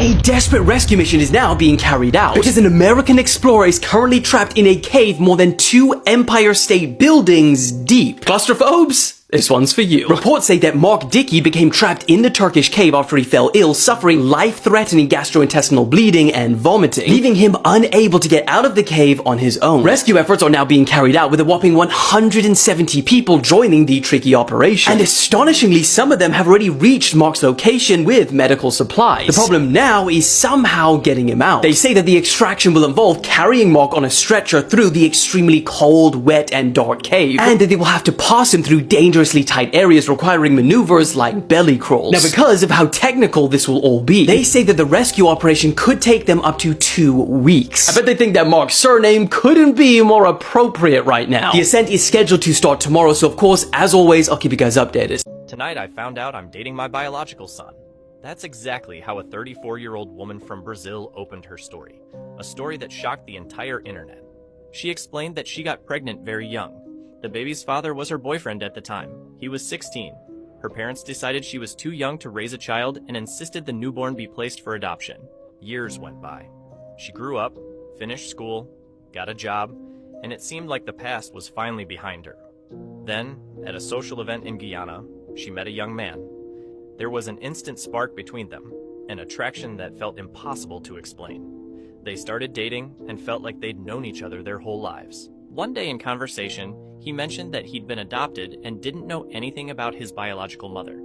A desperate rescue mission is now being carried out because an American explorer is currently trapped in a cave more than 2 Empire State Buildings deep. Claustrophobes? This one's for you. Reports say that Mark Dickey became trapped in the Turkish cave after he fell ill, suffering life-threatening gastrointestinal bleeding and vomiting, leaving him unable to get out of the cave on his own. Rescue efforts are now being carried out with a whopping 170 people joining the tricky operation. And astonishingly, some of them have already reached Mark's location with medical supplies. The problem now is somehow getting him out. They say that the extraction will involve carrying Mark on a stretcher through the extremely cold, wet, and dark cave, and that they will have to pass him through dangerous tight areas requiring maneuvers like belly crawls. Now, because of how technical this will all be, they say that the rescue operation could take them up to 2 weeks. I bet they think that Mark's surname couldn't be more appropriate right now. The ascent is scheduled to start tomorrow, so of course, as always, I'll keep you guys updated. Tonight I found out I'm dating my biological son. That's exactly how a 34-year-old woman from Brazil opened her story. A story that shocked the entire internet. She explained that she got pregnant very young. The baby's father was her boyfriend at the time. He was 16. Her parents decided she was too young to raise a child and insisted the newborn be placed for adoption. Years went by. She grew up, finished school, got a job, and it seemed like the past was finally behind her. Then, at a social event in Guyana, she met a young man. There was an instant spark between them, an attraction that felt impossible to explain. They started dating and felt like they'd known each other their whole lives. One day in conversation, he mentioned that he'd been adopted and didn't know anything about his biological mother.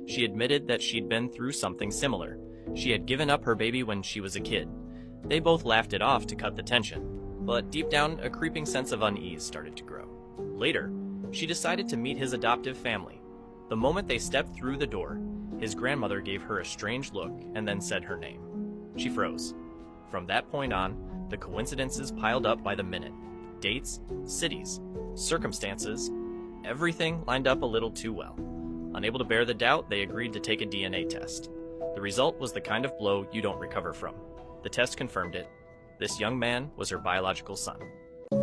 She admitted that she'd been through something similar. She had given up her baby when she was a kid. They both laughed it off to cut the tension, but deep down, a creeping sense of unease started to grow. Later, she decided to meet his adoptive family. The moment they stepped through the door, his grandmother gave her a strange look and then said her name. She froze. From that point on, the coincidences piled up by the minute. Dates, cities, circumstances, everything lined up a little too well. Unable to bear the doubt, they agreed to take a DNA test. The result was the kind of blow you don't recover from. The test confirmed it. This young man was her biological son.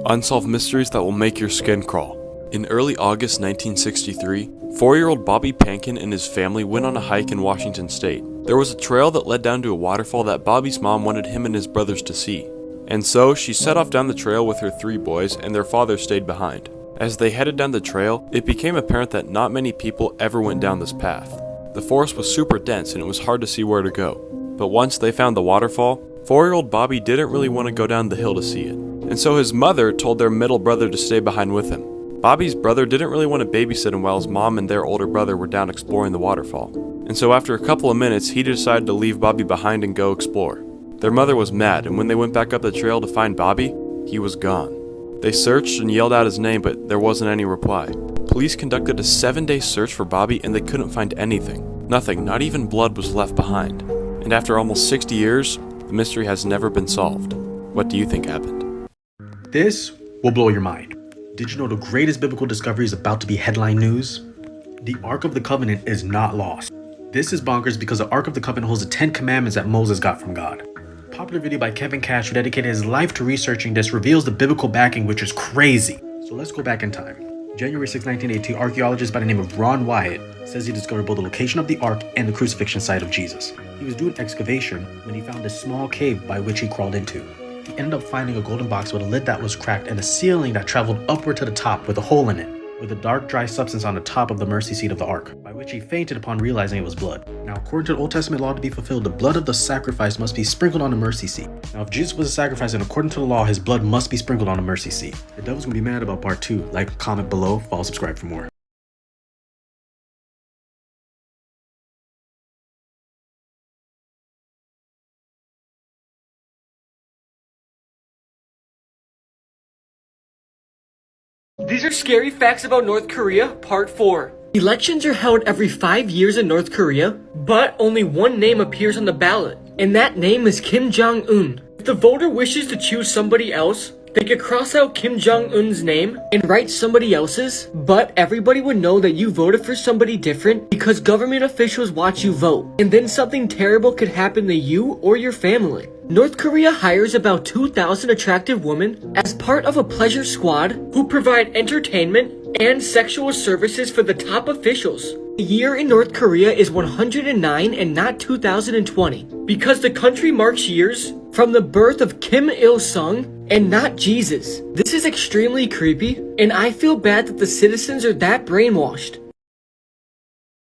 Unsolved mysteries that will make your skin crawl. In early August 1963, 4-year-old Bobby Pankin and his family went on a hike in Washington State. There was a trail that led down to a waterfall that Bobby's mom wanted him and his brothers to see. And so, she set off down the trail with her 3 boys, and their father stayed behind. As they headed down the trail, it became apparent that not many people ever went down this path. The forest was super dense and it was hard to see where to go. But once they found the waterfall, 4-year-old Bobby didn't really want to go down the hill to see it. And so his mother told their middle brother to stay behind with him. Bobby's brother didn't really want to babysit him while his mom and their older brother were down exploring the waterfall. And so after a couple of minutes, he decided to leave Bobby behind and go explore. Their mother was mad, and when they went back up the trail to find Bobby, he was gone. They searched and yelled out his name, but there wasn't any reply. Police conducted a 7-day search for Bobby, and they couldn't find anything. Nothing, not even blood, was left behind. And after almost 60 years, the mystery has never been solved. What do you think happened? This will blow your mind. Did you know the greatest biblical discovery is about to be headline news? The Ark of the Covenant is not lost. This is bonkers because the Ark of the Covenant holds the 10 commandments that Moses got from God. A popular video by Kevin Cash, who dedicated his life to researching this, reveals the biblical backing, which is crazy. So let's go back in time. January 6, 1982, archaeologist by the name of Ron Wyatt says he discovered both the location of the Ark and the crucifixion site of Jesus. He was doing excavation when he found a small cave by which he crawled into. He ended up finding a golden box with a lid that was cracked and a ceiling that traveled upward to the top with a hole in it, with a dark, dry substance on the top of the mercy seat of the ark, by which he fainted upon realizing it was blood. Now, according to the Old Testament law to be fulfilled, the blood of the sacrifice must be sprinkled on the mercy seat. Now, if Jesus was a sacrifice, then according to the law, his blood must be sprinkled on the mercy seat. The devil's gonna be mad about part 2. Like, comment below, follow, subscribe for more. These are scary facts about North Korea, part 4. Elections are held every 5 years in North Korea, but only one name appears on the ballot, and that name is Kim Jong-un. If the voter wishes to choose somebody else, they could cross out Kim Jong-un's name and write somebody else's, but everybody would know that you voted for somebody different because government officials watch you vote, and then something terrible could happen to you or your family. North Korea hires about 2,000 attractive women as part of a pleasure squad who provide entertainment and sexual services for the top officials. The year in North Korea is 109 and not 2020 because the country marks years from the birth of Kim Il-sung and not Jesus. This is extremely creepy, and I feel bad that the citizens are that brainwashed.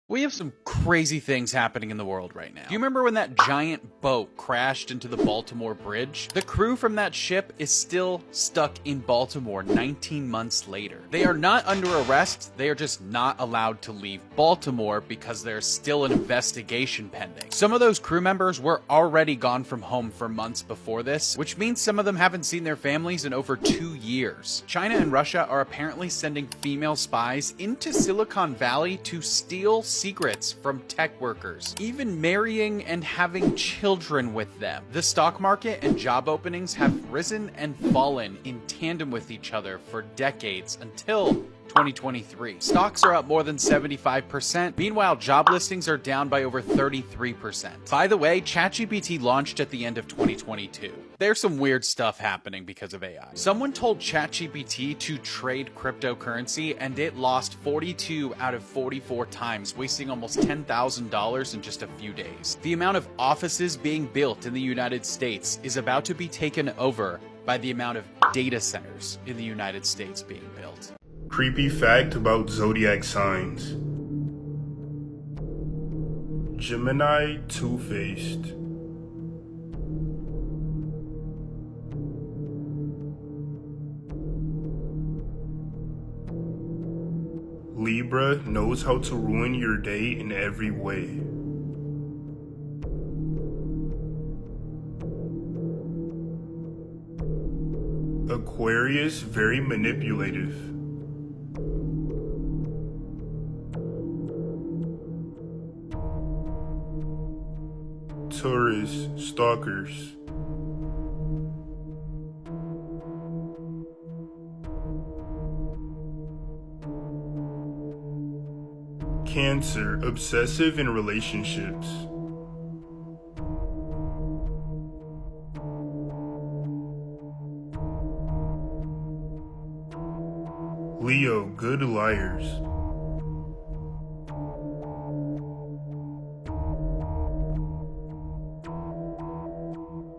We have some crazy things happening in the world right now. Do you remember when that giant boat crashed into the Baltimore Bridge? The crew from that ship is still stuck in Baltimore 19 months later. They are not under arrest, they are just not allowed to leave Baltimore because there's still an investigation pending. Some of those crew members were already gone from home for months before this, which means some of them haven't seen their families in over 2 years. China and Russia are apparently sending female spies into Silicon Valley to steal secrets from tech workers, even marrying and having children with them. The stock market and job openings have risen and fallen in tandem with each other for decades until 2023. Stocks are up more than 75%. Meanwhile, job listings are down by over 33%. By the way, ChatGPT launched at the end of 2022. There's some weird stuff happening because of AI. Someone told ChatGPT to trade cryptocurrency and it lost 42 out of 44 times, wasting almost $10,000 in just a few days. The amount of offices being built in the United States is about to be taken over by the amount of data centers in the United States being built. Creepy fact about zodiac signs. Gemini, two-faced. Libra knows how to ruin your day in every way. Aquarius, very manipulative. Taurus, stalkers. Cancer, obsessive in relationships. Leo, good liars.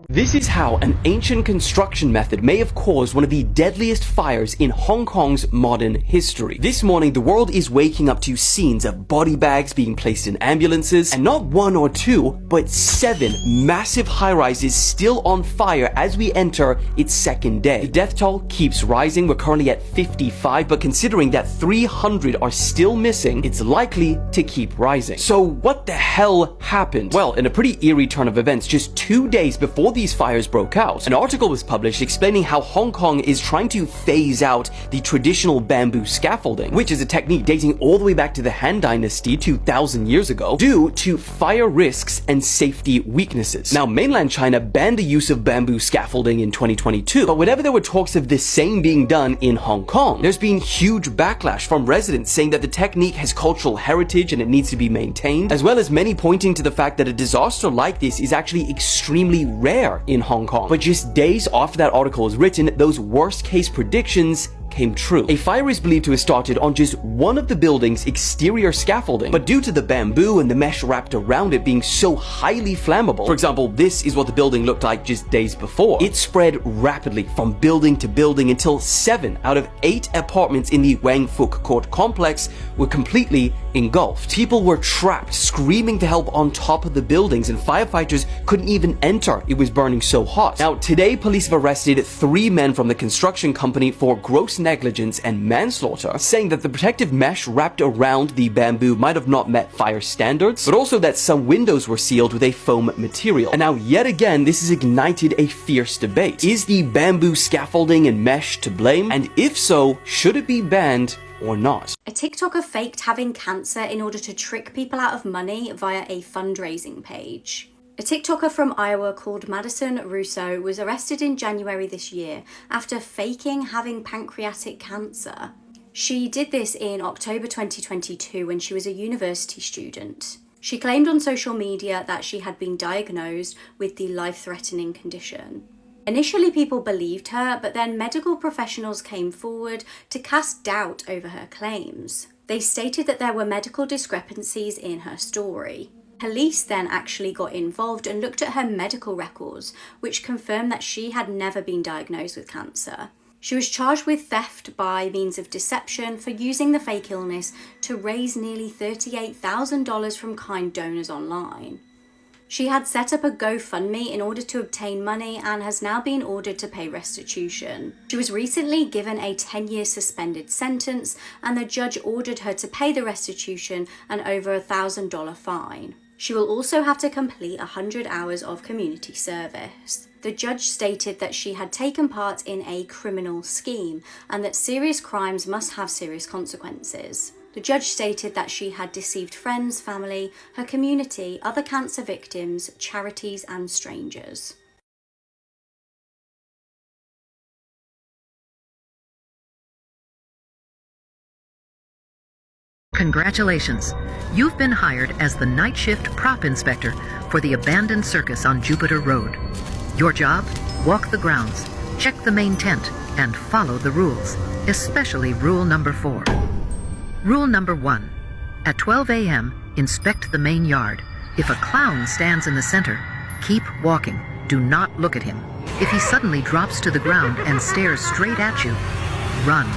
This is how an ancient construction method may have caused one of the deadliest fires in Hong Kong's modern history. This morning, the world is waking up to scenes of body bags being placed in ambulances, and not 1 or 2, but 7 massive high-rises still on fire as we enter its second day. The death toll keeps rising. We're currently at 55, but considering that 300 are still missing, it's likely to keep rising. So what the hell happened? Well, in a pretty eerie turn of events, just 2 days before these fires broke out, an article was published explaining how Hong Kong is trying to phase out the traditional bamboo scaffolding, which is a technique dating all the way back to the Han Dynasty 2,000 years ago, due to fire risks and safety weaknesses. Now, mainland China banned the use of bamboo scaffolding in 2022, but whenever there were talks of the same being done in Hong Kong, there's been huge backlash from residents saying that the technique has cultural heritage and it needs to be maintained, as well as many pointing to the fact that a disaster like this is actually extremely rare in Hong Kong. But just days after that article was written, those worst case predictions came true. A fire is believed to have started on just one of the building's exterior scaffolding, but due to the bamboo and the mesh wrapped around it being so highly flammable, for example, this is what the building looked like just days before, it spread rapidly from building to building until 7 out of 8 apartments in the Wang Fuk Court complex were completely engulfed. People were trapped, screaming for help on top of the buildings, and firefighters couldn't even enter. It was burning so hot. Now, today, police have arrested 3 men from the construction company for gross negligence and manslaughter, saying that the protective mesh wrapped around the bamboo might have not met fire standards, but also that some windows were sealed with a foam material. And now, yet again, this has ignited a fierce debate. Is the bamboo scaffolding and mesh to blame? And if so, should it be banned or not? A TikToker faked having cancer in order to trick people out of money via a fundraising page. A TikToker from Iowa called Madison Russo was arrested in January this year after faking having pancreatic cancer. She did this in October 2022 when she was a university student. She claimed on social media that she had been diagnosed with the life-threatening condition. Initially, people believed her, but then medical professionals came forward to cast doubt over her claims. They stated that there were medical discrepancies in her story. Police then actually got involved and looked at her medical records, which confirmed that she had never been diagnosed with cancer. She was charged with theft by means of deception for using the fake illness to raise nearly $38,000 from kind donors online. She had set up a GoFundMe in order to obtain money and has now been ordered to pay restitution. She was recently given a 10-year suspended sentence, and the judge ordered her to pay the restitution and over $1,000 fine. She will also have to complete 100 hours of community service. The judge stated that she had taken part in a criminal scheme and that serious crimes must have serious consequences. The judge stated that she had deceived friends, family, her community, other cancer victims, charities, and strangers. Congratulations! You've been hired as the night shift prop inspector for the abandoned circus on Jupiter Road. Your job? Walk the grounds, check the main tent, and follow the rules, especially rule number 4. Rule number 1. At 12 a.m., inspect the main yard. If a clown stands in the center, keep walking. Do not look at him. If he suddenly drops to the ground and stares straight at you, run.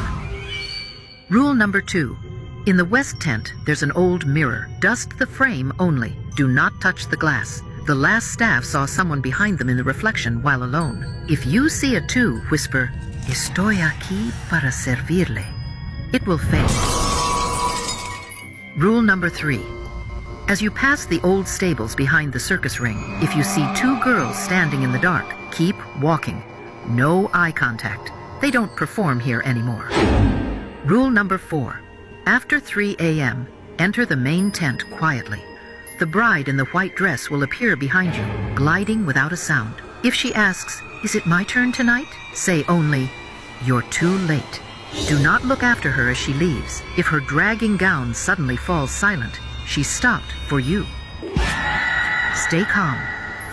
Rule number 2. In the west tent, there's an old mirror. Dust the frame only. Do not touch the glass. The last staff saw someone behind them in the reflection while alone. If you see a 2, whisper, "Estoy aquí para servirle." It will fade. Rule number 3. As you pass the old stables behind the circus ring, if you see 2 girls standing in the dark, keep walking. No eye contact. They don't perform here anymore. Rule number 4. After 3 a.m., enter the main tent quietly. The bride in the white dress will appear behind you, gliding without a sound. If she asks, "Is it my turn tonight?" say only, "You're too late." Do not look after her as she leaves. If her dragging gown suddenly falls silent, she's stopped for you. Stay calm,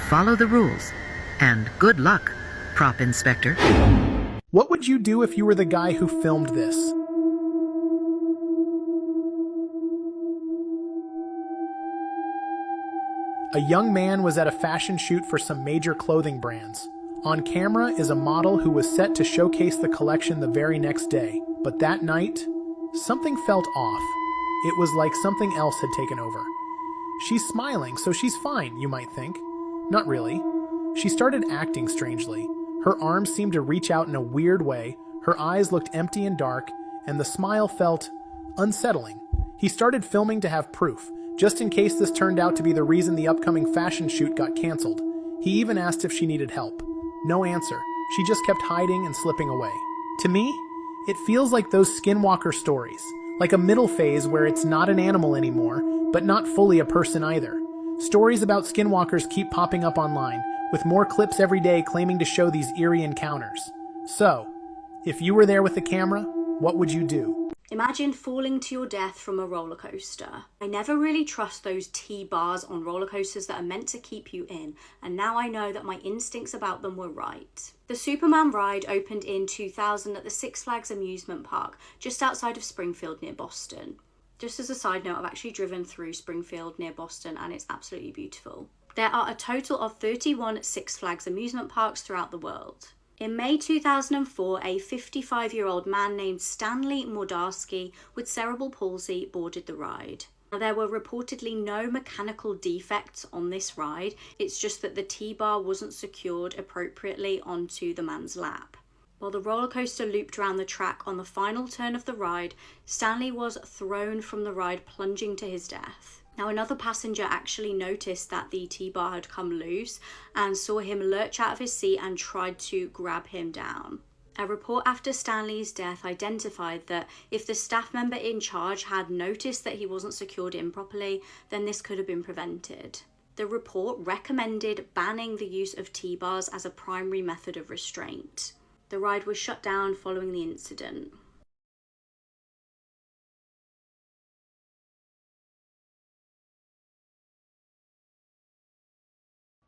follow the rules, and good luck, prop inspector. What would you do if you were the guy who filmed this? A young man was at a fashion shoot for some major clothing brands. On camera is a model who was set to showcase the collection the very next day. But that night, something felt off. It was like something else had taken over. She's smiling, so she's fine, you might think. Not really. She started acting strangely. Her arms seemed to reach out in a weird way, her eyes looked empty and dark, and the smile felt unsettling. He started filming to have proof, just in case this turned out to be the reason the upcoming fashion shoot got canceled. He even asked if she needed help. No answer. She just kept hiding and slipping away. To me, it feels like those skinwalker stories, like a middle phase where it's not an animal anymore, but not fully a person either. Stories about skinwalkers keep popping up online, with more clips every day claiming to show these eerie encounters. So, if you were there with the camera, what would you do? Imagine falling to your death from a roller coaster. I never really trust those T-bars on roller coasters that are meant to keep you in, and now I know that my instincts about them were right. The Superman ride opened in 2000 at the Six Flags amusement park, just outside of Springfield near Boston. Just as a side note, I've actually driven through Springfield near Boston and it's absolutely beautiful. There are a total of 31 Six Flags amusement parks throughout the world. In May 2004, a 55-year-old man named Stanley Mordarski with cerebral palsy boarded the ride. Now, there were reportedly no mechanical defects on this ride, it's just that the T-bar wasn't secured appropriately onto the man's lap. While the roller coaster looped around the track on the final turn of the ride, Stanley was thrown from the ride, plunging to his death. Now, another passenger actually noticed that the T-bar had come loose and saw him lurch out of his seat and tried to grab him down. A report after Stanley's death identified that if the staff member in charge had noticed that he wasn't secured in properly, then this could have been prevented. The report recommended banning the use of T-bars as a primary method of restraint. The ride was shut down following the incident.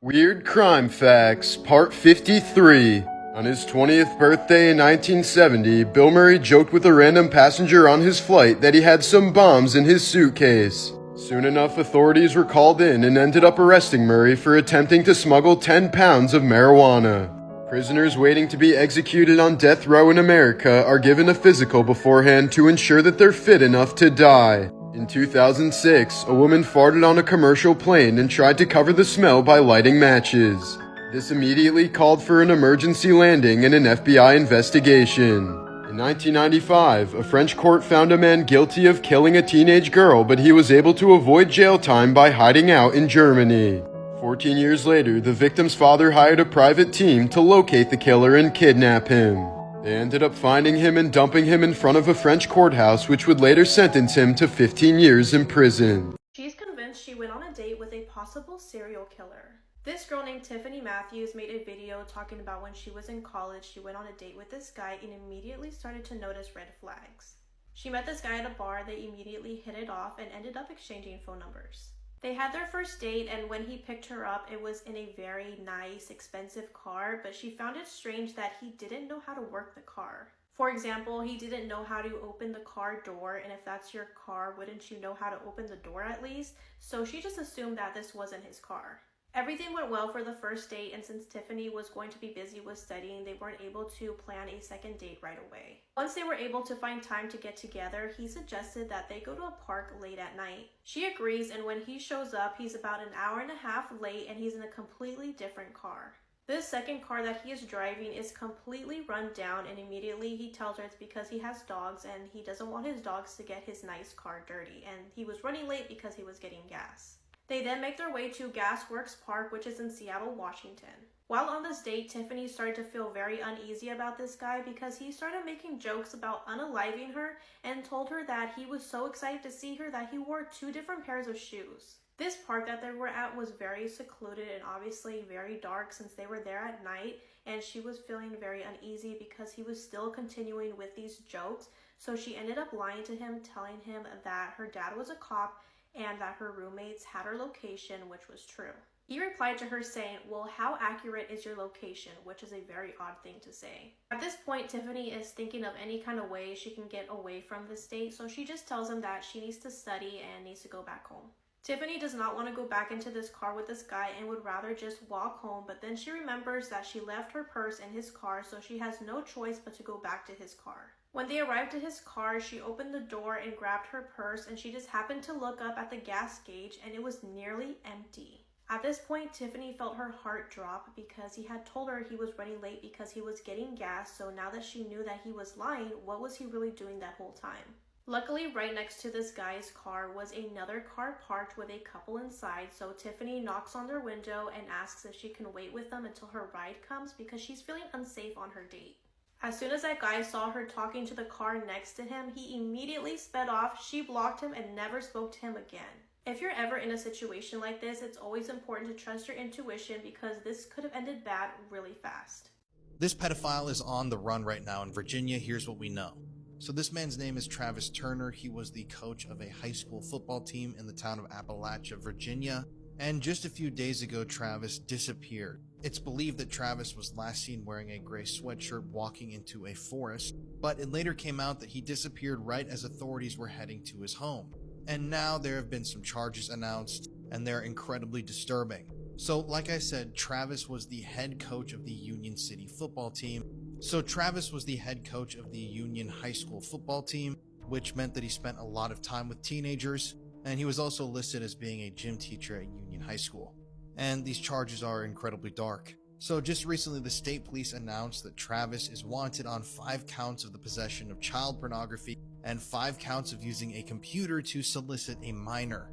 Weird Crime Facts, Part 53. On his 20th birthday in 1970, Bill Murray joked with a random passenger on his flight that he had some bombs in his suitcase. Soon enough, authorities were called in and ended up arresting Murray for attempting to smuggle 10 pounds of marijuana. Prisoners waiting to be executed on death row in America are given a physical beforehand to ensure that they're fit enough to die. In 2006, a woman farted on a commercial plane and tried to cover the smell by lighting matches. This immediately called for an emergency landing and an FBI investigation. In 1995, a French court found a man guilty of killing a teenage girl, but he was able to avoid jail time by hiding out in Germany. 14 years later, the victim's father hired a private team to locate the killer and kidnap him. They ended up finding him and dumping him in front of a French courthouse, which would later sentence him to 15 years in prison. She's convinced she went on a date with a possible serial killer. This girl named Tiffany Matthews made a video talking about when she was in college, she went on a date with this guy and immediately started to notice red flags. She met this guy at a bar, they immediately hit it off and ended up exchanging phone numbers. They had their first date, and when he picked her up, it was in a very nice, expensive car, but she found it strange that he didn't know how to work the car. For example, he didn't know how to open the car door, and if that's your car, wouldn't you know how to open the door at least? So she just assumed that this wasn't his car. Everything went well for the first date, and since Tiffany was going to be busy with studying, they weren't able to plan a second date right away. Once they were able to find time to get together, he suggested that they go to a park late at night. She agrees, and when he shows up, he's about an hour and a half late and he's in a completely different car. This second car that he is driving is completely run down, and immediately he tells her it's because he has dogs and he doesn't want his dogs to get his nice car dirty, and he was running late because he was getting gas. They then make their way to Gasworks Park, which is in Seattle, Washington. While on this date, Tiffany started to feel very uneasy about this guy because he started making jokes about unaliving her and told her that he was so excited to see her that he wore 2 different pairs of shoes. This park that they were at was very secluded and obviously very dark since they were there at night, and she was feeling very uneasy because he was still continuing with these jokes, so she ended up lying to him, telling him that her dad was a cop and that her roommates had her location, which was true. He replied to her saying, "Well, how accurate is your location?" which is a very odd thing to say. At this point, Tiffany is thinking of any kind of way she can get away from this date, so she just tells him that she needs to study and needs to go back home. Tiffany does not want to go back into this car with this guy and would rather just walk home, but then she remembers that she left her purse in his car, so she has no choice but to go back to his car. When they arrived at his car, she opened the door and grabbed her purse, and she just happened to look up at the gas gauge and it was nearly empty. At this point, Tiffany felt her heart drop because he had told her he was running late because he was getting gas, so now that she knew that he was lying, what was he really doing that whole time? Luckily, right next to this guy's car was another car parked with a couple inside, so Tiffany knocks on their window and asks if she can wait with them until her ride comes because she's feeling unsafe on her date. As soon as that guy saw her talking to the car next to him, he immediately sped off, she blocked him, and never spoke to him again. If you're ever in a situation like this, it's always important to trust your intuition because this could have ended bad really fast. This pedophile is on the run right now in Virginia. Here's what we know. So this man's name is Travis Turner. He was the coach of a high school football team in the town of Appalachia, Virginia. And just a few days ago, Travis disappeared. It's believed that Travis was last seen wearing a gray sweatshirt walking into a forest, but it later came out that he disappeared right as authorities were heading to his home. And now there have been some charges announced, and they're incredibly disturbing. So like I said, Travis was the head coach of the Union City football team. So Travis was the head coach of the Union High School football team, which meant that he spent a lot of time with teenagers, and he was also listed as being a gym teacher at Union High School. And these charges are incredibly dark. So just recently, the state police announced that Travis is wanted on 5 counts of the possession of child pornography and 5 counts of using a computer to solicit a minor,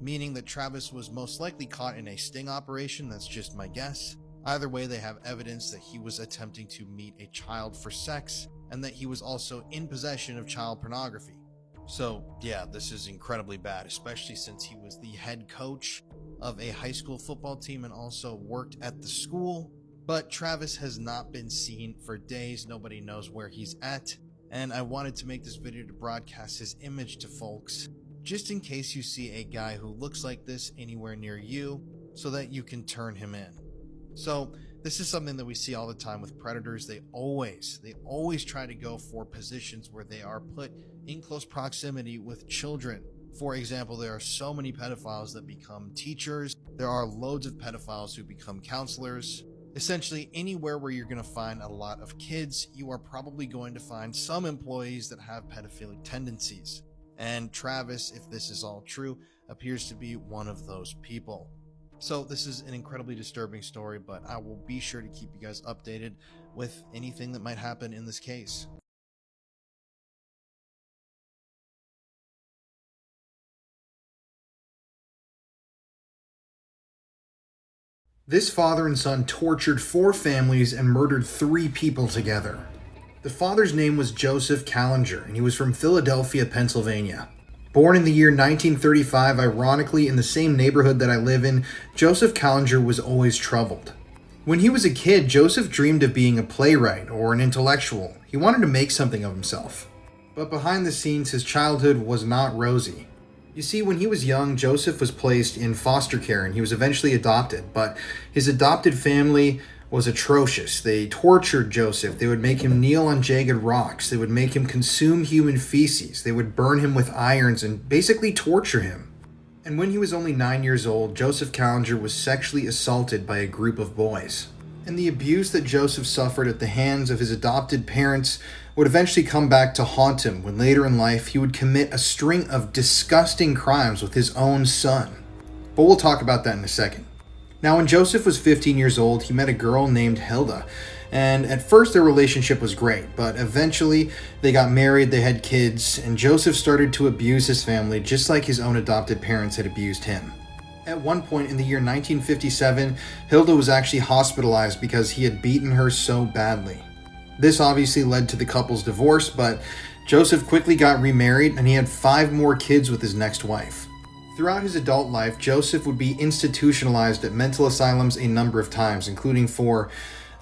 meaning that Travis was most likely caught in a sting operation. That's just my guess. Either way, they have evidence that he was attempting to meet a child for sex and that he was also in possession of child pornography. So yeah, this is incredibly bad, especially since he was the head coach of a high school football team and also worked at the school. But Travis has not been seen for days. Nobody knows where he's at. And I wanted to make this video to broadcast his image to folks, just in case you see a guy who looks like this anywhere near you, so that you can turn him in. So This is something that we see all the time with predators. They always try to go for positions where they are put in close proximity with children. For example, there are so many pedophiles that become teachers. There are loads of pedophiles who become counselors. Essentially, anywhere where you're going to find a lot of kids, you are probably going to find some employees that have pedophilic tendencies. And Travis, if this is all true, appears to be one of those people. So this is an incredibly disturbing story, but I will be sure to keep you guys updated with anything that might happen in this case. This father and son tortured 4 families and murdered 3 people together. The father's name was Joseph Callinger, and he was from Philadelphia, Pennsylvania. Born in the year 1935, ironically in the same neighborhood that I live in, Joseph Callinger was always troubled. When he was a kid, Joseph dreamed of being a playwright or an intellectual. He wanted to make something of himself. But behind the scenes, his childhood was not rosy. You see, when he was young, Joseph was placed in foster care and he was eventually adopted, but his adopted family was atrocious. They tortured Joseph. They would make him kneel on jagged rocks. They would make him consume human feces. They would burn him with irons and basically torture him. And when he was only 9 years old, Joseph Callinger was sexually assaulted by a group of boys. And the abuse that Joseph suffered at the hands of his adopted parents would eventually come back to haunt him when later in life he would commit a string of disgusting crimes with his own son. But we'll talk about that in a second. Now, when Joseph was 15 years old, he met a girl named Hilda. And at first their relationship was great, but eventually they got married, they had kids, and Joseph started to abuse his family just like his own adopted parents had abused him. At one point in the year 1957, Hilda was actually hospitalized because he had beaten her so badly. This obviously led to the couple's divorce, but Joseph quickly got remarried and he had 5 more kids with his next wife. Throughout his adult life, Joseph would be institutionalized at mental asylums a number of times, including for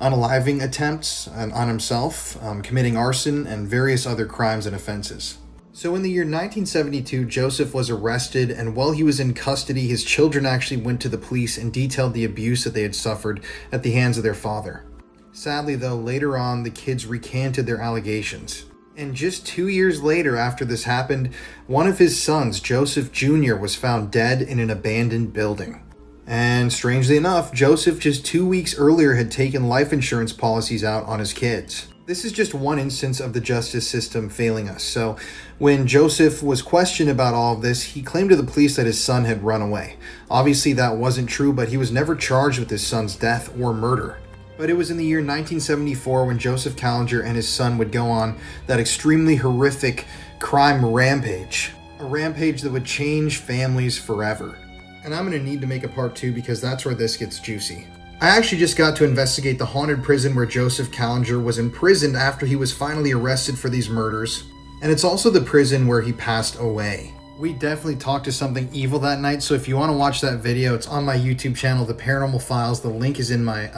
unaliving attempts on himself, committing arson, and various other crimes and offenses. So in the year 1972, Joseph was arrested, and while he was in custody, his children actually went to the police and detailed the abuse that they had suffered at the hands of their father. Sadly, though, later on, the kids recanted their allegations. And just 2 years later after this happened, one of his sons, Joseph Jr., was found dead in an abandoned building. And strangely enough, Joseph just 2 weeks earlier had taken life insurance policies out on his kids. This is just one instance of the justice system failing us. So when Joseph was questioned about all of this, he claimed to the police that his son had run away. Obviously that wasn't true, but he was never charged with his son's death or murder. But it was in the year 1974 when Joseph Callinger and his son would go on that extremely horrific crime rampage. A rampage that would change families forever. And I'm going to need to make a part 2 because that's where this gets juicy. I actually just got to investigate the haunted prison where Joseph Callinger was imprisoned after he was finally arrested for these murders. And it's also the prison where he passed away. We definitely talked to something evil that night, so if you want to watch that video, it's on my YouTube channel, The Paranormal Files. The link is in my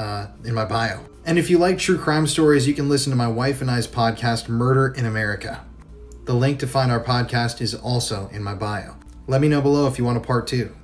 bio. And if you like true crime stories, you can listen to my wife and I's podcast, Murder in America. The link to find our podcast is also in my bio. Let me know below if you want a part 2.